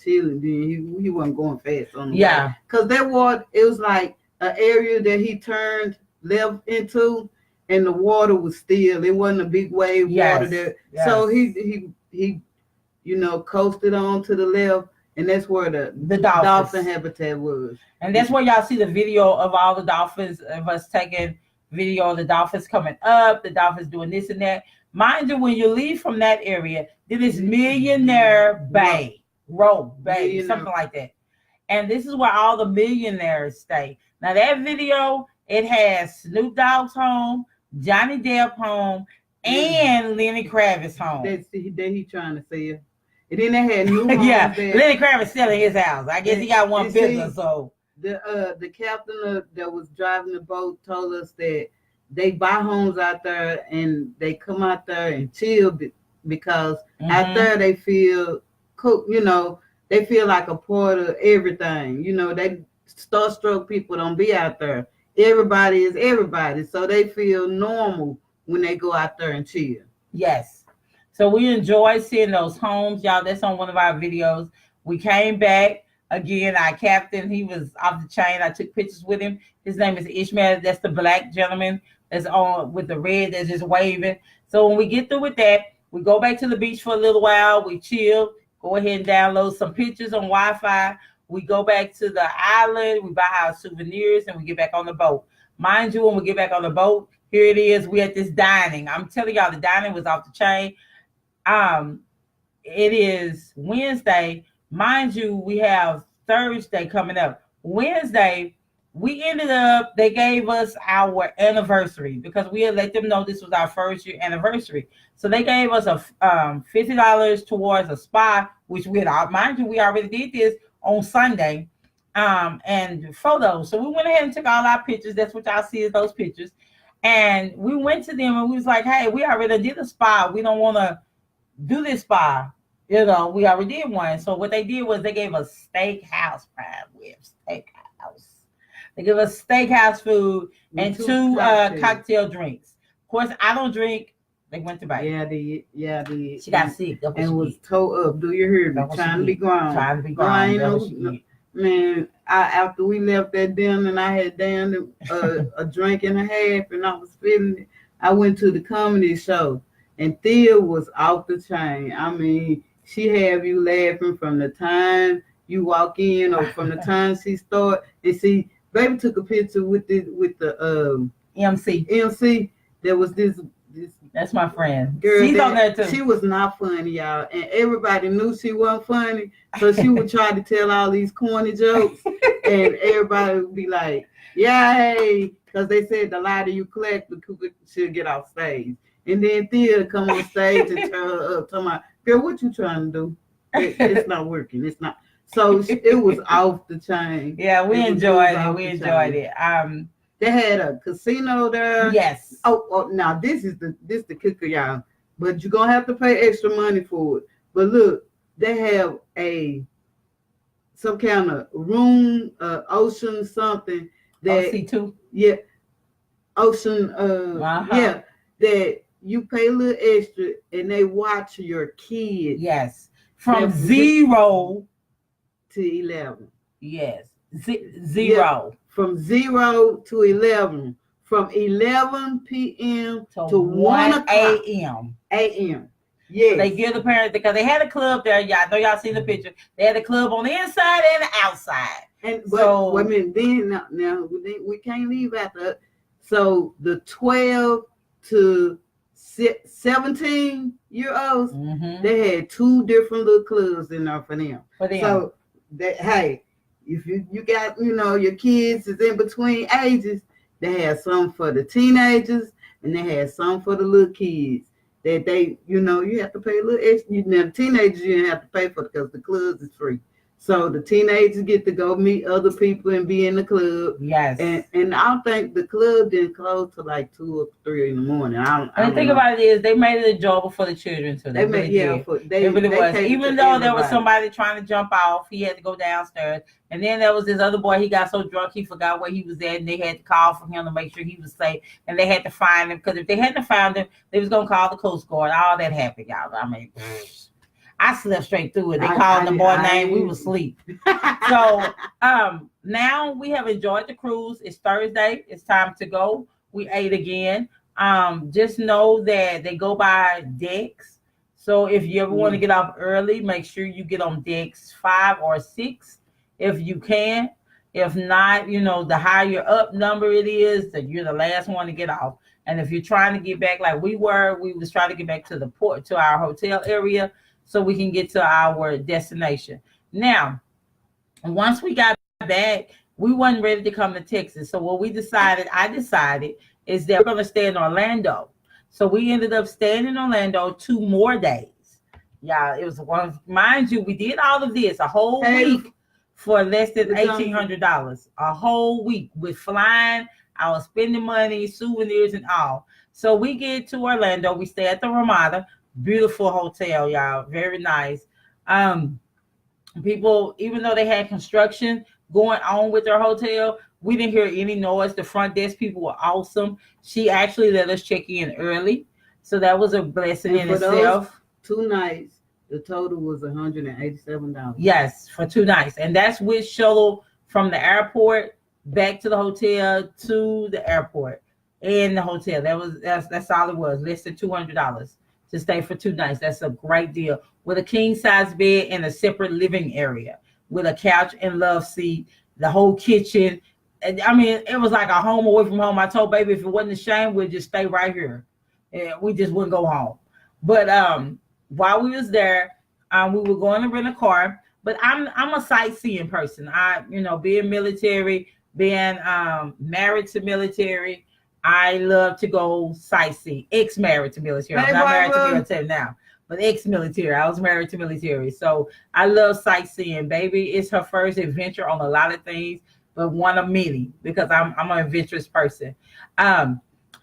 chilling. Then he wasn't going fast on the water. Because that water, it was like an area that he turned left into, and the water was still. It wasn't a big wave water there. Yes. So he coasted on to the left, and that's where the dolphin habitat was. And that's where y'all see the video of all the dolphins, of us taking video of the dolphins coming up, the dolphins doing this and that. Mind you, when you leave from that area, then it's Millionaire Bay, something like that. And this is where all the millionaires stay. Now that video, it has Snoop Dogg's home, Johnny Depp home, and Lenny Kravitz home. That he trying to sell. And then they had new homes. Yeah, Lenny Kravitz selling his house. I guess he got one business. So the captain that was driving the boat told us that they buy homes out there and they come out there and chill because out there they feel cool. They feel like a part of everything. They starstruck people don't be out there. Everybody is everybody, so they feel normal when they go out there and chill. Yes. So we enjoy seeing those homes, y'all. That's on one of our videos. We came back. Again, our captain, he was off the chain. I took pictures with him. His name is Ishmael. That's the black gentleman that's on with the red that's just waving. So when we get through with that, we go back to the beach for a little while. We chill. Go ahead and download some pictures on Wi-Fi. We go back to the island. We buy our souvenirs, and we get back on the boat. Mind you, when we get back on the boat, here it is. We at this dining. I'm telling y'all, the dining was off the chain. It is Wednesday. Mind you, we have Thursday coming up. Wednesday, they gave us our anniversary because we had let them know this was our first year anniversary. So they gave us a $50 towards a spa, which mind you, we already did this on Sunday, and photos. So we went ahead and took all our pictures. That's what y'all see is those pictures. And we went to them and we was like, hey, we already did a spa. We don't want to do this spa. We already did one. So what they did was they gave us steakhouse, steakhouse. They give us steakhouse food and two cocktail drinks. Of course, I don't drink. They went to buy. Yeah, they did. She got sick. And was towed up. Do you hear me? Trying to be grown. Man, after we left that dinner and I had down a drink and a half and I was feeling it, I went to the comedy show and Thea was off the chain. I mean, she have you laughing from the time you walk in or from the time she start. And see, baby took a picture with the MC. There was this. That's my friend. Girl, she's on there too. She was not funny, y'all, and everybody knew she wasn't funny. So she would try to tell all these corny jokes, and everybody would be like, "Yay!" Because they said the louder you collect, the quicker she'll get off stage. And then Thea come on stage and turn her up, talking about, "Girl, what you trying to do? It's not working. It's not." So it was off the chain. Yeah, we enjoyed it. We enjoyed it. They had a casino there. Yes. Oh, now this the kicker, y'all. But you're gonna have to pay extra money for it. But look, they have some kind of room, ocean something that OC2. Yeah, ocean. Yeah, that you pay a little extra and they watch your kids. Yes, from 0 to 11. Yes, 0. Yeah. From 0 to 11 from 11 p.m. to 1 o'clock a.m. a.m. So Yes. they give the parents, because they had a club there. Y'all know, y'all seen the picture. They had a club on the inside and the outside. And So wait a minute, then now we can't leave out the so the 12 to 17-year-olds, they had 2 different little clubs in there for them. So that, hey, if you got your kids is in between ages, they had some for the teenagers and they had some for the little kids. That they you have to pay a little extra. The teenagers you didn't have to pay for because the clubs is free. So the teenagers get to go meet other people and be in the club. Yes. And I don't think the club didn't close till like 2 or 3 in the morning. And the thing about it is, they made it enjoyable for the children too. They really did. It really was. Even though there was somebody trying to jump off, he had to go downstairs. And then there was this other boy. He got so drunk he forgot where he was at, and they had to call for him to make sure he was safe. And they had to find him, because if they hadn't found him, they was gonna call the Coast Guard. All that happened, y'all. I mean. I slept straight through it. They called the boy name. We was asleep. So now we have enjoyed the cruise. It's Thursday. It's time to go. We ate again. Just know that they go by decks. So if you ever want to get off early, make sure you get on decks 5 or 6 if you can. If not, the higher up number it is, that you're the last one to get off. And if you're trying to get back like we was trying to get back to the port, to our hotel area, so we can get to our destination. Now, once we got back, we wasn't ready to come to Texas. So what I decided is that we're going to stay in Orlando. So we ended up staying in Orlando 2 more days. Yeah, it was one. Mind you, we did all of this a whole week for less than $1,800. A whole week with flying, I was spending money, souvenirs, and all. So we get to Orlando. We stay at the Ramada. Beautiful hotel, y'all. Very nice. People, even though they had construction going on with their hotel, we didn't hear any noise. The front desk people were awesome. She actually let us check in early, so that was a blessing in itself. Those 2 nights, the total was $187. Yes, for 2 nights, and that's with shuttle from the airport back to the hotel to the airport and the hotel. That's all it was. Less than $200. To stay for 2 nights. That's a great deal. With a king size bed and a separate living area with a couch and love seat, the whole kitchen. And, I mean, it was like a home away from home. I told baby if it wasn't a shame, we'd just stay right here. And we just wouldn't go home. But while we was there, we were going to rent a car. But I'm a sightseeing person. Being military, being married to military, I love to go sightsee. Ex-married to military. I'm not married to military now, but ex-military. I was married to military. So I love sightseeing. Baby, it's her first adventure on a lot of things, but one of many, because I'm an adventurous person.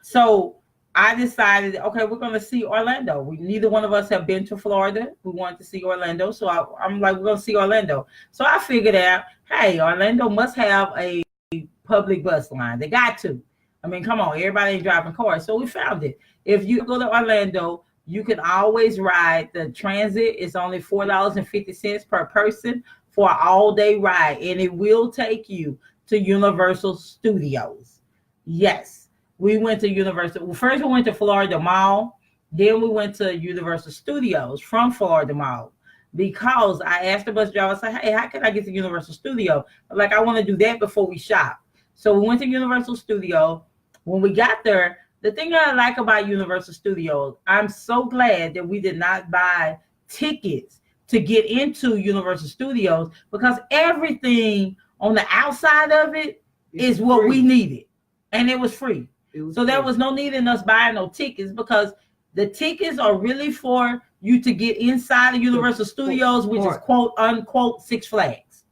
So I decided, okay, we're going to see Orlando. Neither one of us have been to Florida. We wanted to see Orlando. So I'm like, we're going to see Orlando. So I figured out, hey, Orlando must have a public bus line. They got to. I mean, come on, everybody ain't driving cars. So we found it. If you go to Orlando, you can always ride the transit. It's only $4.50 per person for an all-day ride, and it will take you to Universal Studios. Yes, we went to Universal. Well, first we went to Florida Mall. Then we went to Universal Studios from Florida Mall, because I asked the bus driver, I said, hey, how can I get to Universal Studios? Like, I want to do that before we shop. So we went to Universal Studios. When we got there, the thing I like about Universal Studios, I'm so glad that we did not buy tickets to get into Universal Studios, because everything on the outside of it is what we needed, and it was free. So there was no need in us buying no tickets, because the tickets are really for you to get inside of Universal Studios, which is quote unquote Six Flags.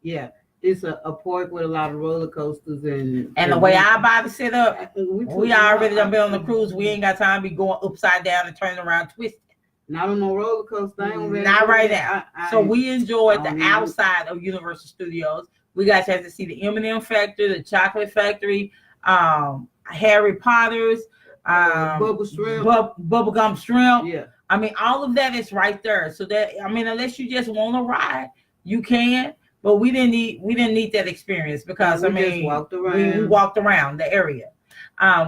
Yeah. It's a park with a lot of roller coasters and the way our body set up, we already done been on the cruise. We ain't got time to be going upside down and turning around twisting. Not on no roller coaster. Not right now. So we enjoyed the outside of Universal Studios. We got a chance to see the M&M Factory, the Chocolate Factory, Harry Potter's, bubblegum shrimp. Yeah. I mean, all of that is right there. So that, I mean, unless you just want to ride, you can. but we didn't need that experience because we just walked around. we walked around the area.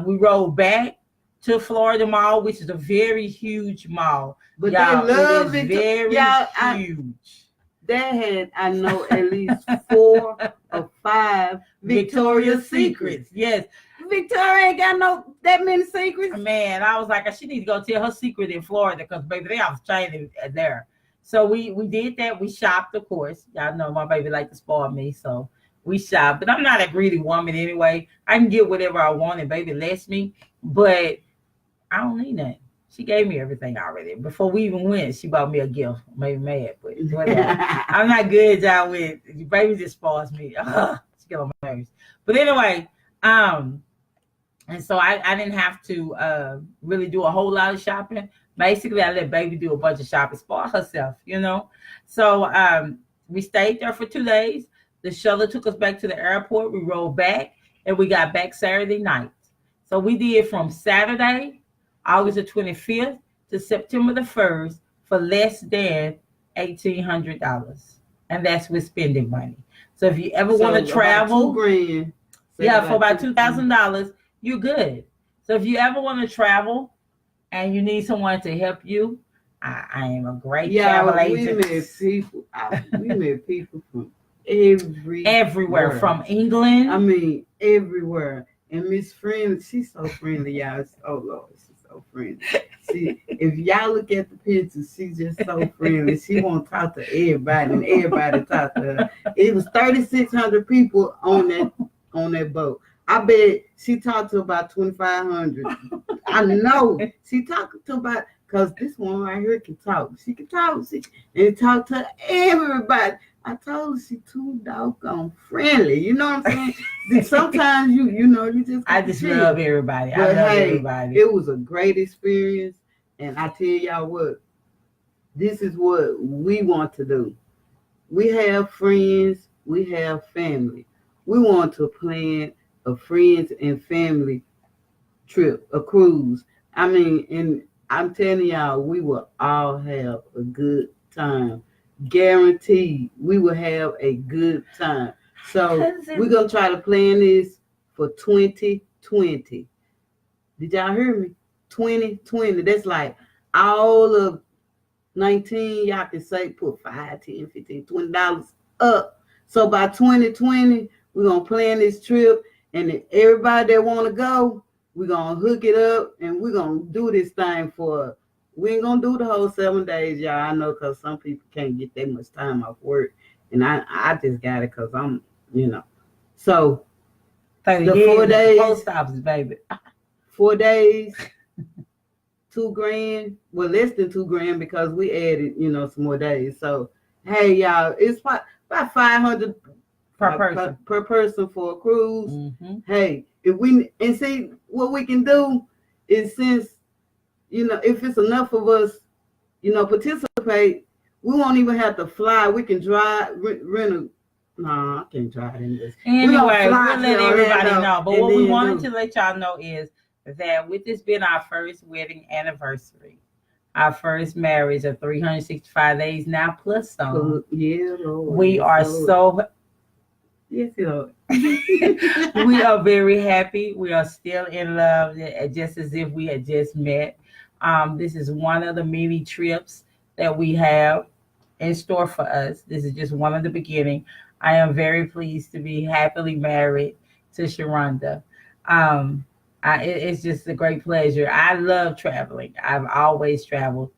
We rode back to Florida Mall, which is a very huge mall. But y'all, they love it is it. very Y'all, huge. They had, I know, at least 4 or 5 Victoria's Secrets. Yes. Victoria ain't got no that many secrets. Man, I was like, she need to go tell her secret in Florida because baby, they are training there. So we did that. We shopped, of course. Y'all know my baby like to spoil me, so we shopped. But I'm not a greedy woman anyway. I can get whatever I want, and baby lets me. But I don't need nothing. She gave me everything already. Before we even went, she bought me a gift. Made me mad, but whatever. I'm not good, y'all. With baby just spoils me. She get on my nerves. But anyway, and so I didn't have to really do a whole lot of shopping. Basically, I let baby do a bunch of shopping, spoil herself, you know. So we stayed there for 2 days. The shuttle took us back to the airport. We rode back, and we got back Saturday night. So we did from Saturday, August the 25th, to September the 1st for less than $1,800. And that's with spending money. So if you ever want to travel, $2,000. Yeah, for about $2,000, you're good. So if you ever want to travel and you need someone to help you, I am a great travel agent. We met people from everywhere from England. I mean, everywhere. And Miss Friendly, she's so friendly, y'all. Oh Lord, she's so friendly. If y'all look at the pictures, she's just so friendly. She won't talk to everybody, and everybody talk to her. It was 3,600 people on that boat. I bet she talked to about 2,500. I know she talked to about, because this one right here can talk. She can talk. And talk to everybody. I told her she too doggone friendly. You know what I'm saying? Sometimes you just. I just love everybody. But I love everybody. It was a great experience, and I tell y'all what, this is what we want to do. We have friends. We have family. We want to plan a friends and family trip, a cruise. I mean, and I'm telling y'all, we will all have a good time. Guaranteed, we will have a good time. So we're gonna try to plan this for 2020. Did y'all hear me? 2020. That's like all of 19. Y'all can say put $5, $10, $15, $20 up. So by 2020, we're gonna plan this trip, and everybody that wanna go, we're gonna hook it up, and we're gonna do this thing for. We ain't gonna do the whole 7 days, y'all. I know, because some people can't get that much time off work, and I just got it because I'm, So the 4 days, post office, baby. 4 days, $2,000. Well, less than $2,000 because we added, some more days. So hey, y'all, it's about $500 per person for a cruise. Mm-hmm. Hey, see what we can do is, since if it's enough of us, participate, we won't even have to fly. We can drive, rent a. No, I can't drive in this. Anyway, we'll let everybody know. But what we wanted to let y'all know is that with this being our first wedding anniversary, our first marriage of 365 days now plus some. Yeah, Lord. We are so. Yes, Lord. We are very happy. We are still in love, just as if we had just met. This is one of the many trips that we have in store for us. This is just one of the beginning. I am very pleased to be happily married to Sharonda. It's just a great pleasure. I love traveling. I've always traveled.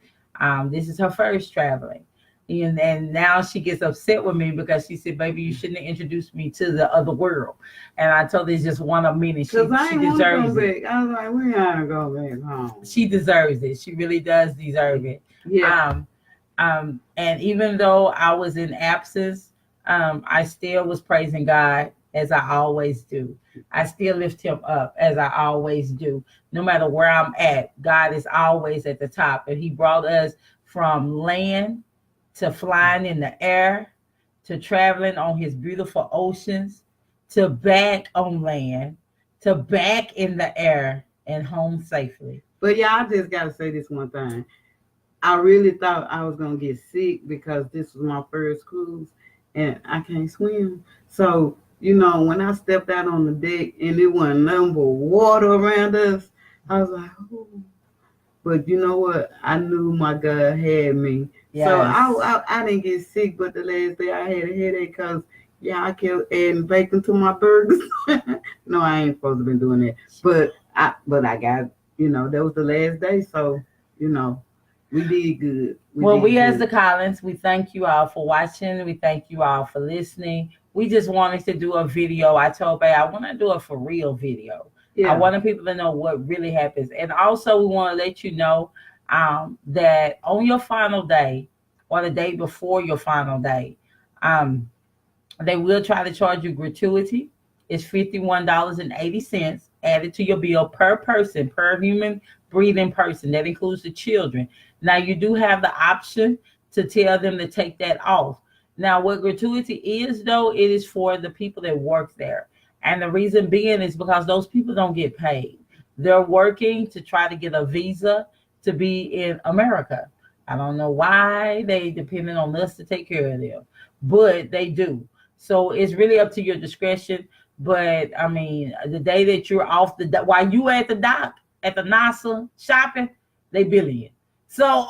This is her first traveling. And now she gets upset with me because she said, baby, you shouldn't have introduced me to the other world. And I told her it's just one of many. She deserves it. I was like, we gotta go back home. She deserves it. She really does deserve it. Yeah. And even though I was in absence, I still was praising God, as I always do. I still lift him up, as I always do. No matter where I'm at, God is always at the top. And he brought us from land to flying in the air, to traveling on his beautiful oceans, to back on land, to back in the air, and home safely. But yeah, I just got to say this one thing. I really thought I was going to get sick because this was my first cruise. and I can't swim. So, when I stepped out on the deck and it wasn't nothing but water around us, I was like, oh. But you know what? I knew my God had me. So Yes. I didn't get sick, but the last day I had a headache because, yeah, I kept adding bacon to my burgers. No, I ain't supposed to be doing that. But I got, that was the last day. So, we did good. Well, we as the Good. Collins, we thank you all for watching. We thank you all for listening. We just wanted to do a video. I told Bay I want to do a for real video. I Yeah. wanted people to know what really happens. And also we want to let you know that on your final day or the day before your final day, um, they will try to charge you gratuity. It's $51.80 added to your bill per person, per human breathing person. That includes the children. Now, you do have the option to tell them to take that off. Now, what gratuity is, though, it is for the people that work there. And the reason being is because those people don't get paid. They're working to try to get a visa to be in America. I don't know why they depending on us to take care of them, but they do. So it's really up to your discretion. But I mean, the day that you're off while you at the dock at the Nassau shopping, they billing you. So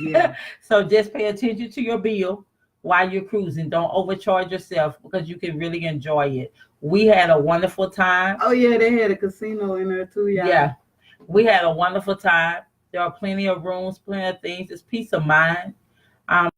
Yeah. so just pay attention to your bill while you're cruising. Don't overcharge yourself because you can really enjoy it. We had a wonderful time. Oh, yeah, they had a casino in there too, y'all. Yeah, we had a wonderful time. There are plenty of rooms, plenty of things. It's peace of mind.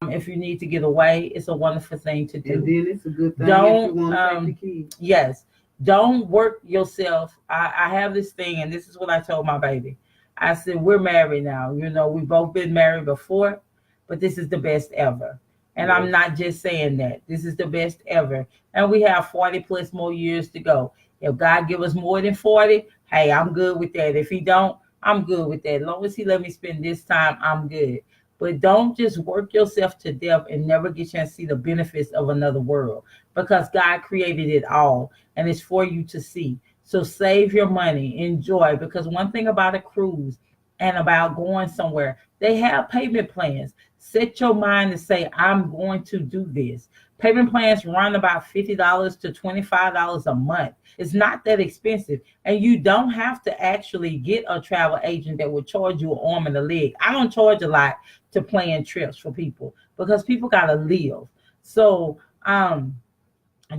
If you need to get away, it's a wonderful thing to do. And then it's a good thing Don't if you want to take the kids. yes, don't work yourself. I have this thing, and this is what I told my baby. I said, we're married now. We've both been married before, but this is the best ever. And I'm not just saying that. This is the best ever. And we have 40 plus more years to go. If God give us more than 40, hey, I'm good with that. If he don't, I'm good with that. As long as he let me spend this time, I'm good. But don't just work yourself to death and never get a chance to see the benefits of another world, because God created it all and it's for you to see. So save your money, enjoy, because one thing about a cruise and about going somewhere, they have payment plans. Set your mind to say, I'm going to do this. Payment plans run about $50 to $25 a month. It's not that expensive. And you don't have to actually get a travel agent that will charge you an arm and a leg. I don't charge a lot to plan trips for people because people got to live. So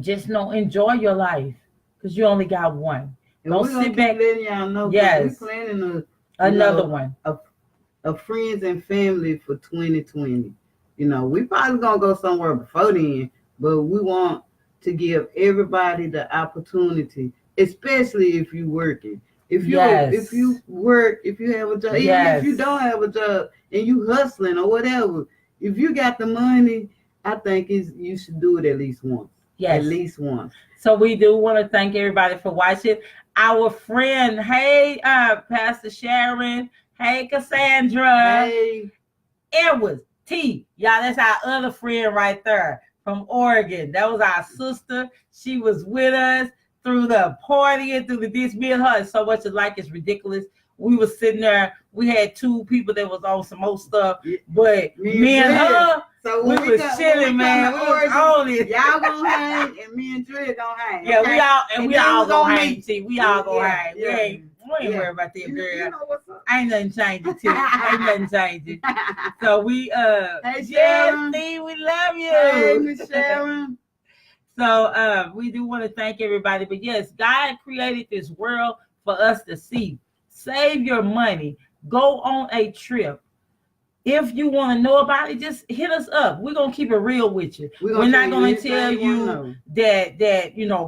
just enjoy your life because you only got one. And Don't sit back. Letting y'all know, yes, we're planning another one. A friends and family for 2020. We probably gonna go somewhere before then, but we want to give everybody the opportunity, especially if you're working. If you work, if you have a job, even if you don't have a job and you hustling or whatever, if you got the money, I think you should do it at least once. Yes. At least once. So we do want to thank everybody for watching. Our friend, hey, Pastor Sharon, hey, Cassandra, hey, Edwards, T. Y'all, that's our other friend right there from Oregon. That was our sister. She was with us through the party and through the this. Me and her is so much alike, it's ridiculous. We was sitting there. We had two people that was on some more stuff, but me and her, so we was chilling, man. We was on it. Y'all gonna hang, and me and Dre gonna hang. Yeah, okay? we all gonna hang. See, we all gonna hang. Yeah. We ain't worried about that, girl. You know what's up. Ain't nothing changing, T. Ain't nothing changing. So we hey, yes, Steve, we love you. Hey, Miss Sharon. So we do want to thank everybody. But yes, God created this world for us to see. Save your money. Go on a trip. If you want to know about it, just hit us up. We're going to keep it real with you. We're not going to tell you that,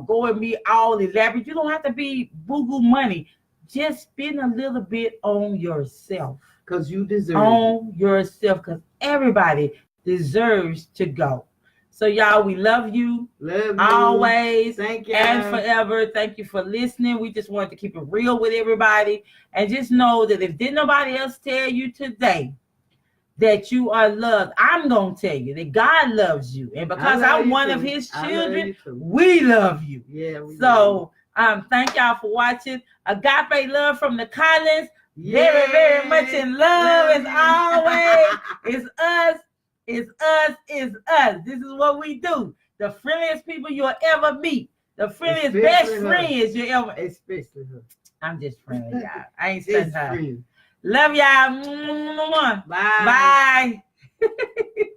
go and be all elaborate. You don't have to be boo-boo money. Just spend a little bit on yourself. Because you deserve on yourself. Because everybody deserves to go. So, y'all, we love you. Love you. Always. Thank you. And forever. Thank you for listening. We just wanted to keep it real with everybody. And just know that if didn't nobody else tell you today that you are loved, I'm going to tell you that God loves you. And because I'm one of his children, we love you. Yeah. So, thank y'all for watching. Agape love from the Collins. Very, very much in love as always. It's us. It's us. It's us. This is what we do. The friendliest people you'll ever meet. The friendliest best friends you ever. Especially her. I'm just friendly, y'all. I ain't studying her. Friend. Love y'all. Bye. Bye.